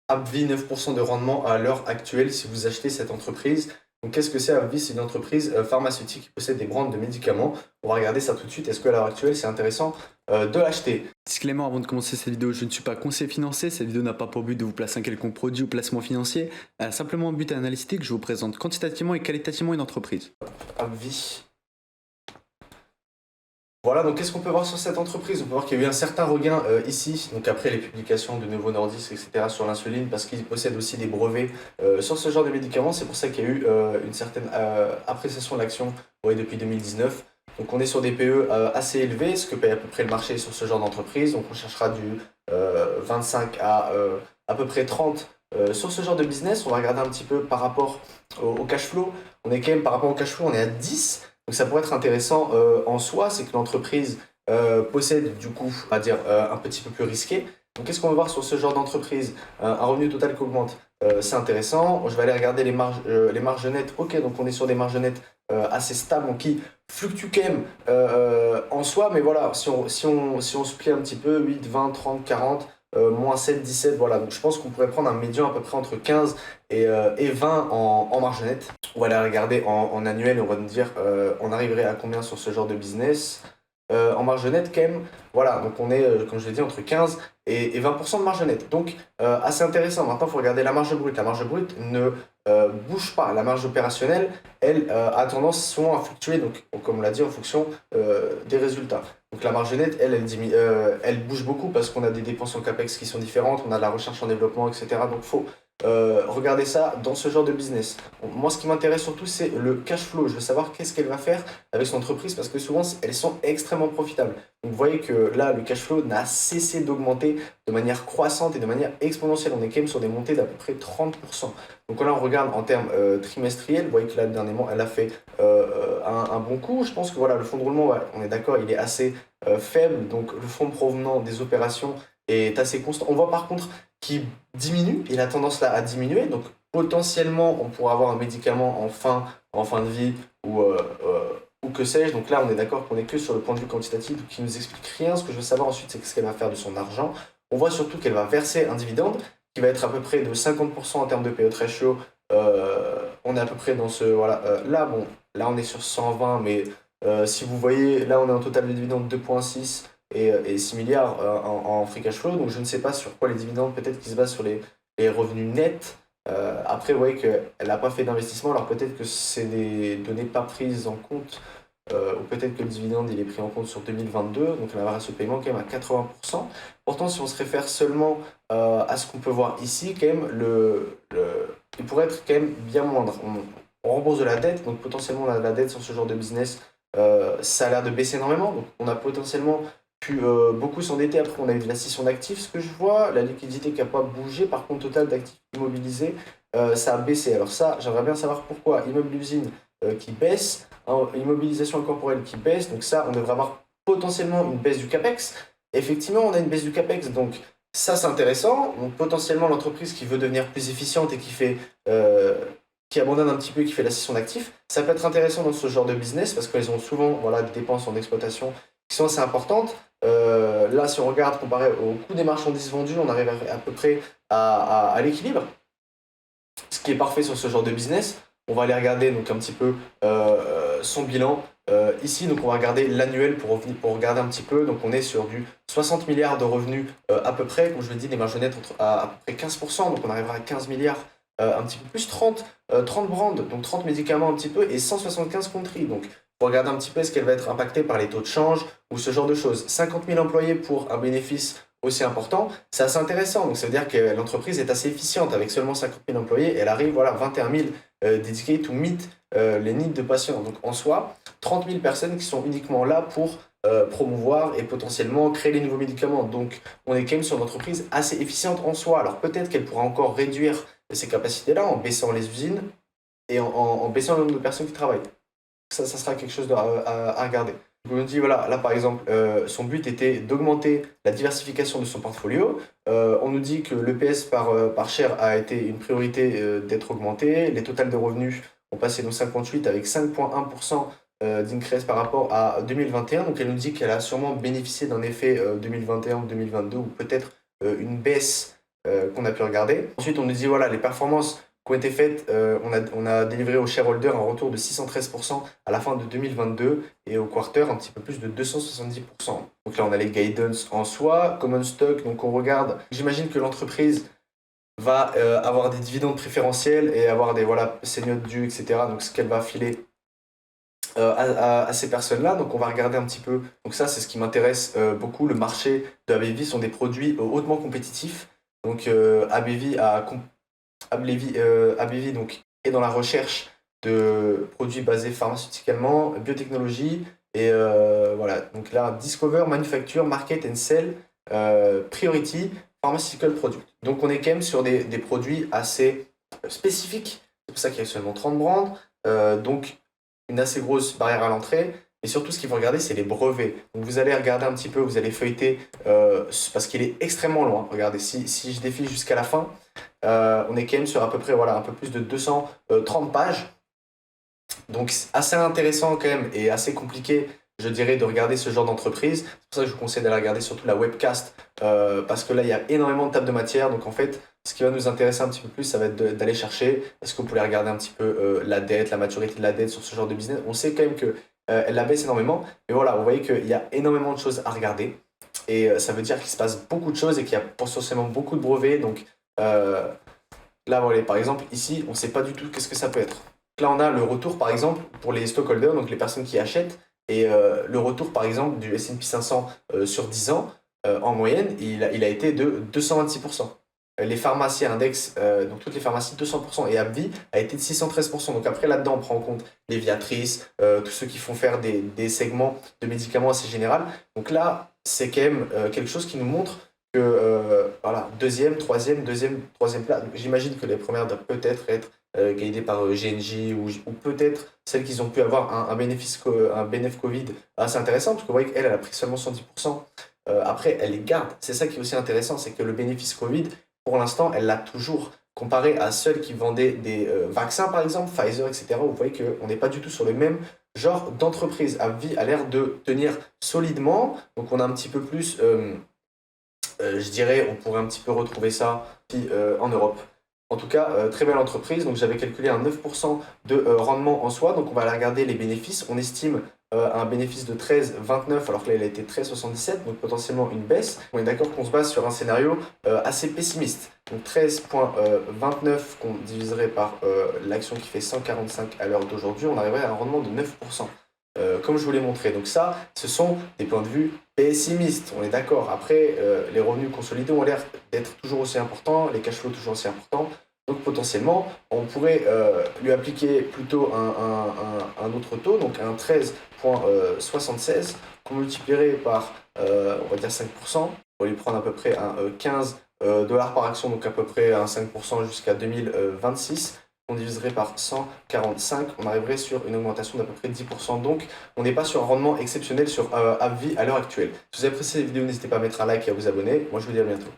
AbbVie 9% de rendement à l'heure actuelle si vous achetez cette entreprise. Donc qu'est-ce que c'est AbbVie? C'est une entreprise pharmaceutique qui possède des brands de médicaments. On va regarder ça tout de suite. Est-ce qu'à l'heure actuelle c'est intéressant de l'acheter? Disclaimer avant de commencer cette vidéo, je ne suis pas conseiller financier, cette vidéo n'a pas pour but de vous placer un quelconque produit ou placement financier, elle a simplement un but analytique, je vous présente quantitativement et qualitativement une entreprise. AbbVie. Voilà, donc qu'est-ce qu'on peut voir sur cette entreprise? On peut voir qu'il y a eu un certain regain ici, donc après les publications de Novo Nordisk, etc. sur l'insuline, parce qu'ils possèdent aussi des brevets sur ce genre de médicaments. C'est pour ça qu'il y a eu une certaine appréciation de l'action depuis 2019. Donc on est sur des PE assez élevés, ce que paye à peu près le marché sur ce genre d'entreprise. Donc on cherchera du 25 à peu près 30 sur ce genre de business. On va regarder un petit peu par rapport au cash flow. On est quand même, par rapport au cash flow, on est à 10. Donc ça pourrait être intéressant en soi, c'est que l'entreprise possède du coup, on va dire, un petit peu plus risqué. Donc qu'est-ce qu'on va voir sur ce genre d'entreprise? Un revenu total qui augmente, c'est intéressant. Je vais aller regarder les marges nettes. Ok, donc on est sur des marges nettes assez stables, donc qui fluctuent quand même en soi, mais voilà, si on se plie un petit peu, 8, 20, 30, 40, moins 7, 17, voilà. Donc je pense qu'on pourrait prendre un médian à peu près entre 15 et 20 en marge nette. On va aller regarder en annuel, on va nous dire on arriverait à combien sur ce genre de business. En marge nette quand même, voilà, donc on est, comme je l'ai dit, entre 15 et 20% de marge nette. Donc assez intéressant. Maintenant, il faut regarder la marge brute. La marge brute ne bouge pas. La marge opérationnelle, elle, a tendance souvent à fluctuer, donc, comme on l'a dit, en fonction des résultats. Donc la marge nette, elle bouge beaucoup parce qu'on a des dépenses en CAPEX qui sont différentes, on a de la recherche en développement, etc. Donc il faut regarder ça dans ce genre de business. Moi, ce qui m'intéresse surtout, c'est le cash flow. Je veux savoir qu'est-ce qu'elle va faire avec son entreprise parce que souvent, elles sont extrêmement profitables. Donc, vous voyez que là, le cash flow n'a cessé d'augmenter de manière croissante et de manière exponentielle. On est quand même sur des montées d'à peu près 30%. Donc là, on regarde en termes trimestriels. Vous voyez que là, dernièrement, elle a fait un bon coup. Je pense que voilà, le fonds de roulement, ouais, on est d'accord, il est assez faible. Donc, le fonds provenant des opérations est assez constant. On voit par contre qui diminue, il a tendance là à diminuer, donc potentiellement on pourra avoir un médicament en fin de vie ou que sais-je. Donc là on est d'accord qu'on est que sur le point de vue quantitatif qui nous explique rien. Ce que je veux savoir ensuite c'est ce qu'elle va faire de son argent. On voit surtout qu'elle va verser un dividende qui va être à peu près de 50% en termes de PE ratio. On est à peu près dans ce voilà là bon là on est sur 120 mais si vous voyez là on a un total de dividende de 2,6 et 6 milliards en free cash flow. Donc je ne sais pas sur quoi les dividendes, peut-être qu'ils se basent sur les revenus nets. Après, vous voyez qu'elle n'a pas fait d'investissement, alors peut-être que c'est des données pas prises en compte, ou peut-être que le dividende il est pris en compte sur 2022, donc elle a un ratio de paiement quand même à 80%. Pourtant, si on se réfère seulement à ce qu'on peut voir ici, quand même, il pourrait être quand même bien moindre. On rembourse de la dette, donc potentiellement la dette sur ce genre de business, ça a l'air de baisser énormément, donc on a potentiellement pu beaucoup s'endetter. Après, on a eu de la scission d'actifs, ce que je vois. La liquidité qui n'a pas bougé. Par contre, total d'actifs immobilisés, ça a baissé. Alors ça, j'aimerais bien savoir pourquoi. Immeuble d'usine qui baisse, hein, immobilisation incorporelle qui baisse. Donc ça, on devrait avoir potentiellement une baisse du CAPEX. Effectivement, on a une baisse du CAPEX. Donc ça, c'est intéressant. Donc potentiellement, l'entreprise qui veut devenir plus efficiente et qui abandonne un petit peu, qui fait la scission d'actifs, ça peut être intéressant dans ce genre de business parce qu'elles ont souvent voilà, des dépenses en exploitation qui sont assez importantes. Là, si on regarde comparé au coût des marchandises vendues, on arrive à peu près à l'équilibre, ce qui est parfait sur ce genre de business. On va aller regarder donc un petit peu son bilan. Ici, donc on va regarder l'annuel pour regarder un petit peu. Donc on est sur du 60 milliards de revenus à peu près, comme je l'ai dit, des marges nettes à peu près 15%. Donc on arrivera à 15 milliards, un petit peu plus 30 brands, donc 30 médicaments un petit peu et 175 countries. Donc pour regarder un petit peu est-ce qu'elle va être impactée par les taux de change ou ce genre de choses. 50 000 employés pour un bénéfice aussi important, c'est assez intéressant. Donc ça veut dire que l'entreprise est assez efficiente avec seulement 50 000 employés. Elle arrive, voilà, 21 000 dedicated to meet les needs de patients. Donc en soi, 30 000 personnes qui sont uniquement là pour promouvoir et potentiellement créer les nouveaux médicaments. Donc on est quand même sur une entreprise assez efficiente en soi. Alors peut-être qu'elle pourra encore réduire ces capacités-là en baissant les usines et en baissant le nombre de personnes qui travaillent. Ça sera quelque chose à regarder. Donc, on nous dit, voilà, là par exemple, son but était d'augmenter la diversification de son portfolio. On nous dit que l'EPS par share a été une priorité d'être augmenté. Les totals de revenus ont passé de 58 avec 5,1% d'increase par rapport à 2021. Donc elle nous dit qu'elle a sûrement bénéficié d'un effet 2021 ou 2022 ou peut-être une baisse qu'on a pu regarder. Ensuite, on nous dit voilà, les performances qui ont été faites, on a délivré aux shareholders un retour de 613% à la fin de 2022 et au quarter un petit peu plus de 270%. Donc là, on a les guidance en soi, common stock, donc on regarde. J'imagine que l'entreprise va avoir des dividendes préférentiels et avoir des ses notes dues, etc. Donc ce qu'elle va filer à ces personnes-là. Donc on va regarder un petit peu. Donc ça, c'est ce qui m'intéresse beaucoup. Le marché de ABV sont des produits hautement compétitifs. Donc ABV donc, est dans la recherche de produits basés pharmaceuticalement, biotechnologie. Et voilà, donc là, Discover, Manufacture, Market and Sell, Priority, Pharmaceutical Product. Donc on est quand même sur des produits assez spécifiques. C'est pour ça qu'il y a seulement 30 brands. Donc une assez grosse barrière à l'entrée. Et surtout, ce qu'il faut regarder, c'est les brevets. Donc vous allez regarder un petit peu, vous allez feuilleter, parce qu'il est extrêmement loin. Regardez, si je défile jusqu'à la fin, on est quand même sur à peu près un peu plus de 230 pages. Donc assez intéressant quand même et assez compliqué, je dirais, de regarder ce genre d'entreprise. C'est pour ça que je vous conseille d'aller regarder surtout la webcast, parce que là, il y a énormément de tables de matière. Donc en fait, ce qui va nous intéresser un petit peu plus, ça va être d'aller chercher, est-ce que vous pouvez regarder un petit peu la dette, la maturité de la dette sur ce genre de business. On sait quand même qu'elle la baisse énormément, mais voilà, vous voyez qu'il y a énormément de choses à regarder. Et ça veut dire qu'il se passe beaucoup de choses et qu'il y a potentiellement beaucoup de brevets. Donc là, voilà, par exemple, ici, on ne sait pas du tout qu'est-ce que ça peut être. Là, on a le retour, par exemple, pour les stockholders, donc les personnes qui achètent, et le retour, par exemple, du S&P 500 sur 10 ans, en moyenne, il a été de 226%. Les pharmacies index, donc toutes les pharmacies, 200%, et AbbVie a été de 613%. Donc après, là-dedans, on prend en compte les Viatris, tous ceux qui font faire des segments de médicaments assez généraux. Donc là, c'est quand même quelque chose qui nous montre que, voilà, troisième place. J'imagine que les premières doivent peut-être être guidées par GNJ ou peut-être celles qui ont pu avoir un bénéfice Covid assez intéressant, parce que vous voyez qu'elle, elle a pris seulement 110%. Après, elle les garde. C'est ça qui est aussi intéressant, c'est que le bénéfice Covid, pour l'instant, elle l'a toujours. Comparé à celles qui vendaient des vaccins, par exemple, Pfizer, etc., vous voyez qu'on n'est pas du tout sur le même genre d'entreprise. AbbVie a l'air de tenir solidement, donc on a un petit peu plus... je dirais, on pourrait un petit peu retrouver ça en Europe. En tout cas, très belle entreprise. Donc j'avais calculé un 9% de rendement en soi. Donc on va aller regarder les bénéfices. On estime un bénéfice de 13,29 alors que là il a été 13,77, donc potentiellement une baisse. On est d'accord qu'on se base sur un scénario assez pessimiste. Donc 13,29 qu'on diviserait par l'action qui fait 145 à l'heure d'aujourd'hui, on arriverait à un rendement de 9%. Comme je vous l'ai montré. Donc ça, ce sont des points de vue pessimistes, on est d'accord. Après, les revenus consolidés ont l'air d'être toujours aussi importants, les cash flows toujours aussi importants. Donc potentiellement, on pourrait lui appliquer plutôt un autre taux, donc un 13,76 qu'on multiplierait par, on va dire 5%. On va lui prendre à peu près un 15 dollars par action, donc à peu près un 5% jusqu'à 2026. On diviserait par 145, on arriverait sur une augmentation d'à peu près 10%. Donc, on n'est pas sur un rendement exceptionnel sur AbbVie à l'heure actuelle. Si vous avez apprécié cette vidéo, n'hésitez pas à mettre un like et à vous abonner. Moi, je vous dis à bientôt.